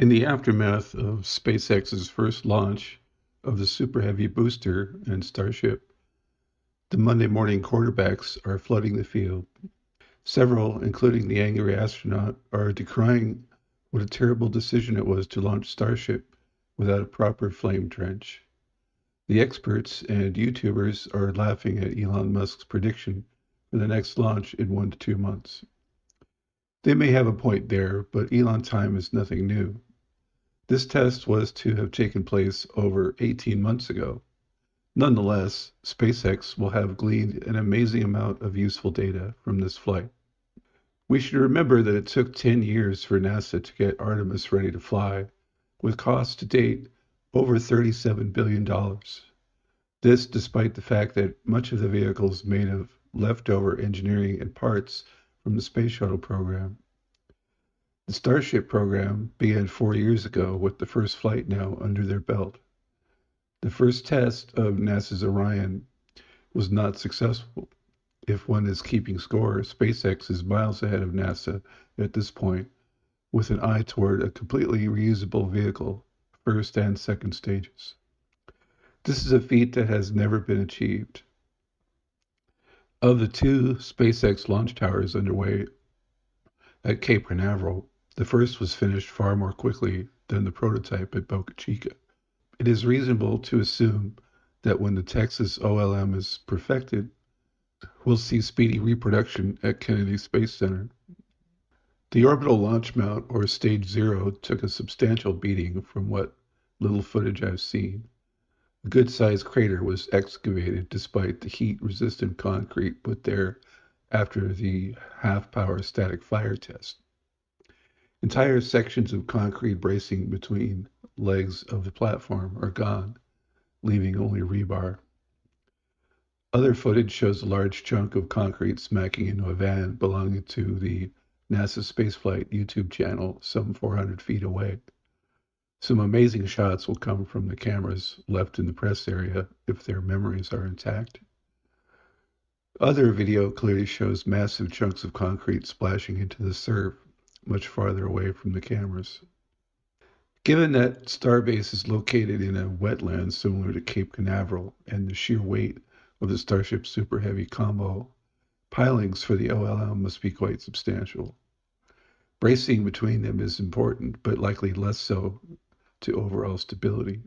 In the aftermath of SpaceX's first launch of the Superheavy booster and Starship, the Monday morning quarterbacks are flooding the field. Several, including the angry astronaut, are decrying what a terrible decision it was to launch Starship without a proper flame trench. The experts and YouTubers are laughing at Elon Musk's prediction for the next launch in 1 to 2 months. They may have a point there, but Elon time is nothing new. This test was to have taken place over 18 months ago. Nonetheless, SpaceX will have gleaned an amazing amount of useful data from this flight. We should remember that it took 10 years for NASA to get Artemis ready to fly, with costs to date over $37 billion. This despite the fact that much of the vehicle is made of leftover engineering and parts from the Space Shuttle program. The Starship program began 4 years ago with the first flight now under their belt. The first test of NASA's Orion was not successful. If one is keeping score, SpaceX is miles ahead of NASA at this point, with an eye toward a completely reusable vehicle, first and second stages. This is a feat that has never been achieved. Of the two SpaceX launch towers underway at Cape Canaveral, the first was finished far more quickly than the prototype at Boca Chica. It is reasonable to assume that when the Texas OLM is perfected, we'll see speedy reproduction at Kennedy Space Center. The orbital launch mount, or Stage 0, took a substantial beating from what little footage I've seen. A good-sized crater was excavated despite the heat-resistant concrete put there after the half-power static fire test. Entire sections of concrete bracing between legs of the platform are gone, leaving only rebar. Other footage shows a large chunk of concrete smacking into a van belonging to the NASA Spaceflight YouTube channel some 400 feet away. Some amazing shots will come from the cameras left in the press area if their memories are intact. Other video clearly shows massive chunks of concrete splashing into the surf, much farther away from the cameras. Given that Starbase is located in a wetland similar to Cape Canaveral and the sheer weight of the Starship Superheavy combo, pilings for the OLM must be quite substantial. Bracing between them is important, but likely less so to overall stability.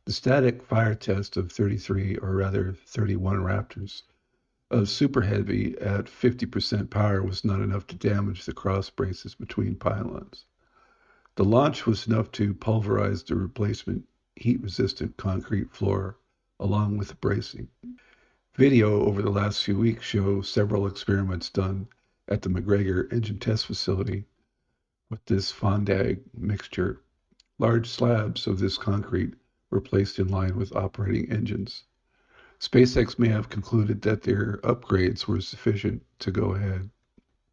The static fire test of 33, or rather 31 Raptors of Superheavy at 50% power was not enough to damage the cross braces between pylons. The launch was enough to pulverize the replacement heat-resistant concrete floor along with the bracing. Video over the last few weeks show several experiments done at the McGregor engine test facility with this Fondag mixture. Large slabs of this concrete were placed in line with operating engines. SpaceX may have concluded that their upgrades were sufficient to go ahead.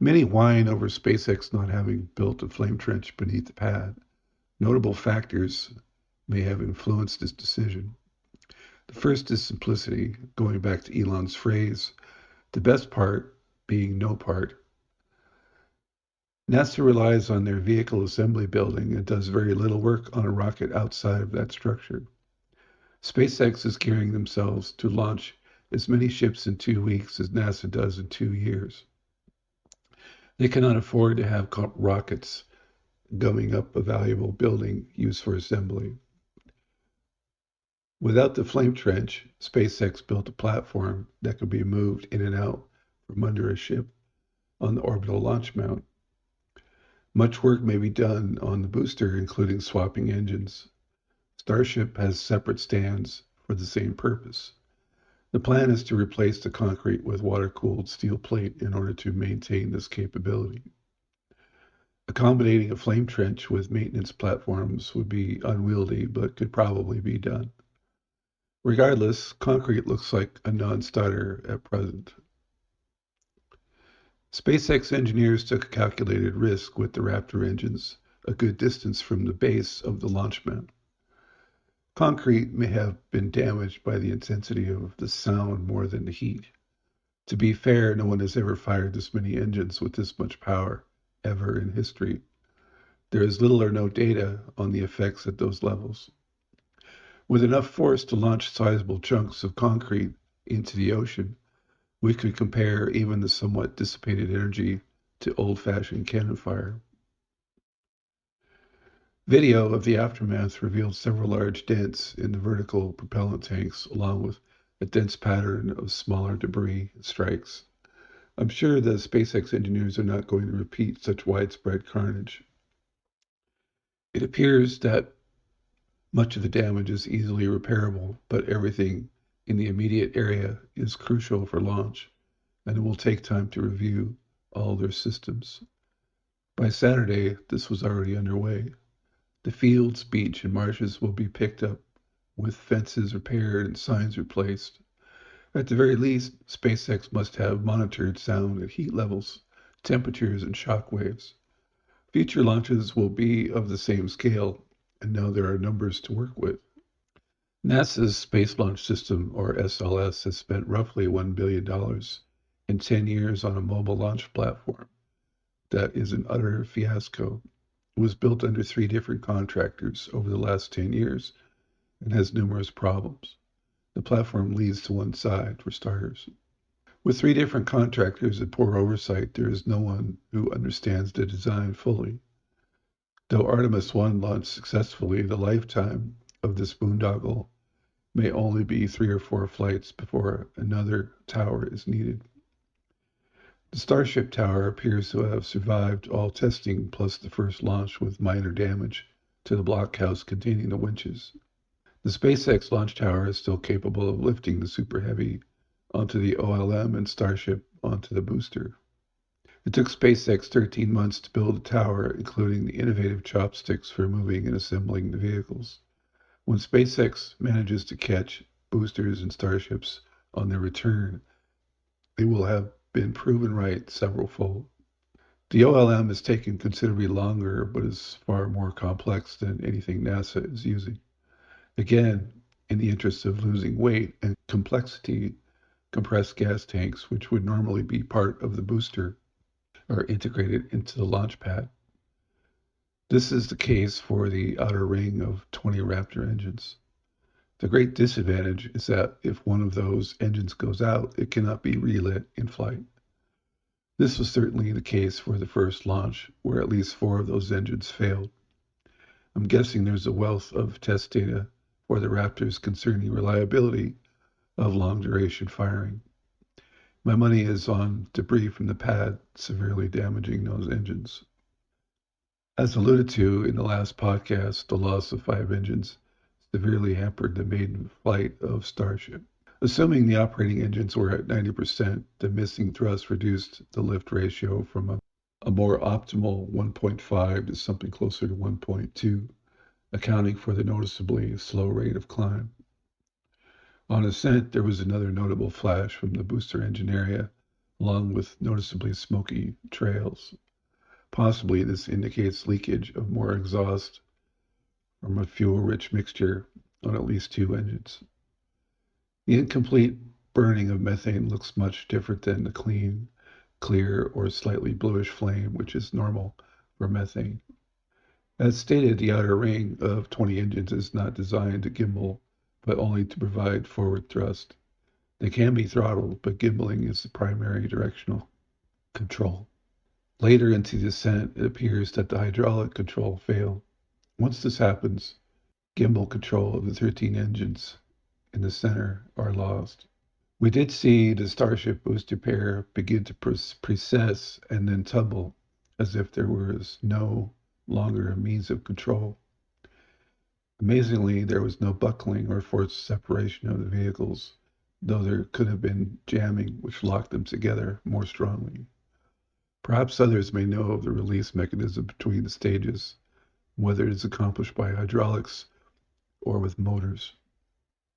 Many whine over SpaceX not having built a flame trench beneath the pad. Notable factors may have influenced this decision. The first is simplicity, going back to Elon's phrase, the best part being no part. NASA relies on their vehicle assembly building and does very little work on a rocket outside of that structure. SpaceX is gearing themselves to launch as many ships in 2 weeks as NASA does in 2 years. They cannot afford to have rockets gumming up a valuable building used for assembly. Without the flame trench, SpaceX built a platform that could be moved in and out from under a ship on the orbital launch mount. Much work may be done on the booster, including swapping engines. Starship has separate stands for the same purpose. The plan is to replace the concrete with water-cooled steel plate in order to maintain this capability. Accommodating a flame trench with maintenance platforms would be unwieldy, but could probably be done. Regardless, concrete looks like a non-starter at present. SpaceX engineers took a calculated risk with the Raptor engines a good distance from the base of the launch mount. Concrete may have been damaged by the intensity of the sound more than the heat. To be fair, no one has ever fired this many engines with this much power, ever in history. There is little or no data on the effects at those levels. With enough force to launch sizable chunks of concrete into the ocean, we could compare even the somewhat dissipated energy to old-fashioned cannon fire. Video of the aftermath revealed several large dents in the vertical propellant tanks, along with a dense pattern of smaller debris strikes. I'm sure the SpaceX engineers are not going to repeat such widespread carnage. It appears that much of the damage is easily repairable, but everything in the immediate area is crucial for launch, and it will take time to review all their systems. By Saturday, this was already underway. The fields, beach, and marshes will be picked up with fences repaired and signs replaced. At the very least, SpaceX must have monitored sound and heat levels, temperatures, and shock waves. Future launches will be of the same scale, and now there are numbers to work with. NASA's Space Launch System, or SLS, has spent roughly $1 billion in 10 years on a mobile launch platform that is an utter fiasco. It was built under 3 different contractors over the last 10 years and has numerous problems. The platform leads to one side, for starters. With 3 different contractors and poor oversight, there is no one who understands the design fully. Though Artemis 1 launched successfully, the lifetime of this boondoggle may only be 3 or 4 flights before another tower is needed. The Starship tower appears to have survived all testing plus the first launch with minor damage to the blockhouse containing the winches. The SpaceX launch tower is still capable of lifting the Superheavy onto the OLM and Starship onto the booster. It took SpaceX 13 months to build the tower, including the innovative chopsticks for moving and assembling the vehicles. When SpaceX manages to catch boosters and Starships on their return, they will have been proven right several-fold. The OLM has taken considerably longer, but is far more complex than anything NASA is using. Again, in the interest of losing weight and complexity, compressed gas tanks, which would normally be part of the booster, are integrated into the launch pad. This is the case for the outer ring of 20 Raptor engines. The great disadvantage is that if one of those engines goes out, it cannot be relit in flight. This was certainly the case for the first launch, where at least 4 of those engines failed. I'm guessing there's a wealth of test data for the Raptors concerning reliability of long-duration firing. My money is on debris from the pad severely damaging those engines. As alluded to in the last podcast, the loss of 5 engines severely hampered the maiden flight of Starship. Assuming the operating engines were at 90%, the missing thrust reduced the lift ratio from a more optimal 1.5 to something closer to 1.2, accounting for the noticeably slow rate of climb. On ascent, there was another notable flash from the booster engine area, along with noticeably smoky trails. Possibly this indicates leakage of more exhaust from a fuel-rich mixture on at least 2 engines. The incomplete burning of methane looks much different than the clean, clear, or slightly bluish flame, which is normal for methane. As stated, the outer ring of 20 engines is not designed to gimbal, but only to provide forward thrust. They can be throttled, but gimbaling is the primary directional control. Later into the descent, it appears that the hydraulic control failed. Once this happens, gimbal control of the 13 engines in the center are lost. We did see the Starship booster pair begin to precess and then tumble, as if there was no longer a means of control. Amazingly, there was no buckling or forced separation of the vehicles, though there could have been jamming which locked them together more strongly. Perhaps others may know of the release mechanism between the stages, whether it is accomplished by hydraulics or with motors.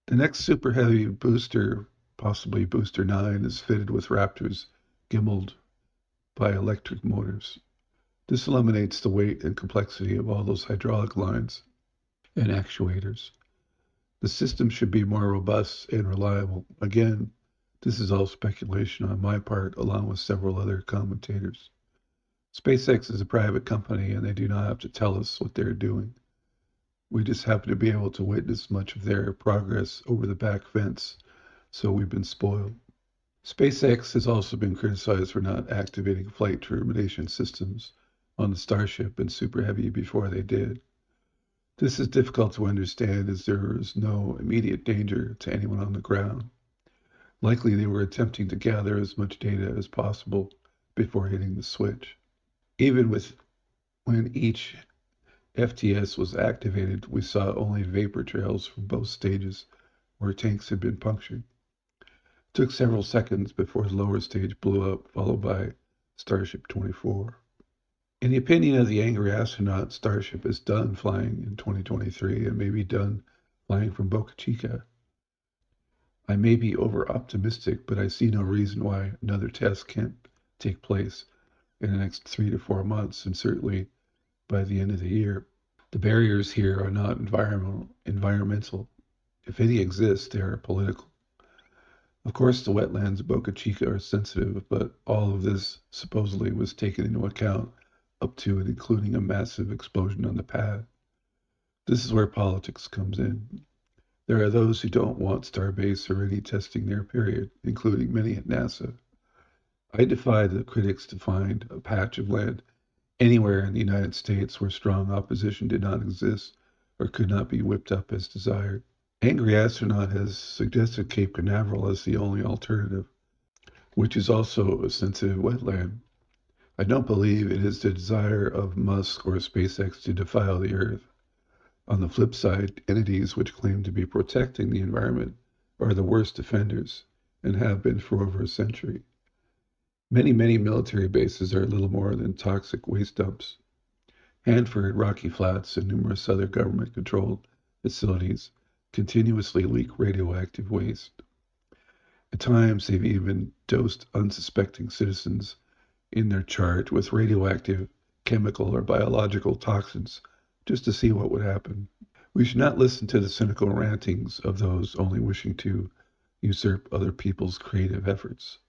The next Super Heavy booster, possibly Booster 9, is fitted with Raptors gimbaled by electric motors. This eliminates the weight and complexity of all those hydraulic lines and actuators. The system should be more robust and reliable. Again, this is all speculation on my part, along with several other commentators. SpaceX is a private company and they do not have to tell us what they're doing. We just happen to be able to witness much of their progress over the back fence, so we've been spoiled. SpaceX has also been criticized for not activating flight termination systems on the Starship and Superheavy before they did. This is difficult to understand as there is no immediate danger to anyone on the ground. Likely they were attempting to gather as much data as possible before hitting the switch. Even when each FTS was activated, we saw only vapor trails from both stages where tanks had been punctured. It took several seconds before the lower stage blew up, followed by Starship 24. In the opinion of the angry astronaut, Starship is done flying in 2023 and may be done flying from Boca Chica. I may be over-optimistic, but I see no reason why another test can't take place in the next 3 to 4 months, and certainly by the end of the year. The barriers here are not environmental. If any exist, they are political. Of course, the wetlands of Boca Chica are sensitive, but all of this supposedly was taken into account up to and including a massive explosion on the pad. This is where politics comes in. There are those who don't want Starbase or any testing there, period, including many at NASA. I defy the critics to find a patch of land anywhere in the United States where strong opposition did not exist or could not be whipped up as desired. Angry Astronaut has suggested Cape Canaveral as the only alternative, which is also a sensitive wetland. I don't believe it is the desire of Musk or SpaceX to defile the Earth. On the flip side, entities which claim to be protecting the environment are the worst offenders and have been for over a century. Many military bases are little more than toxic waste dumps. Hanford, Rocky Flats, and numerous other government-controlled facilities continuously leak radioactive waste. At times, they've even dosed unsuspecting citizens in their charge with radioactive, chemical, or biological toxins just to see what would happen. We should not listen to the cynical rantings of those only wishing to usurp other people's creative efforts.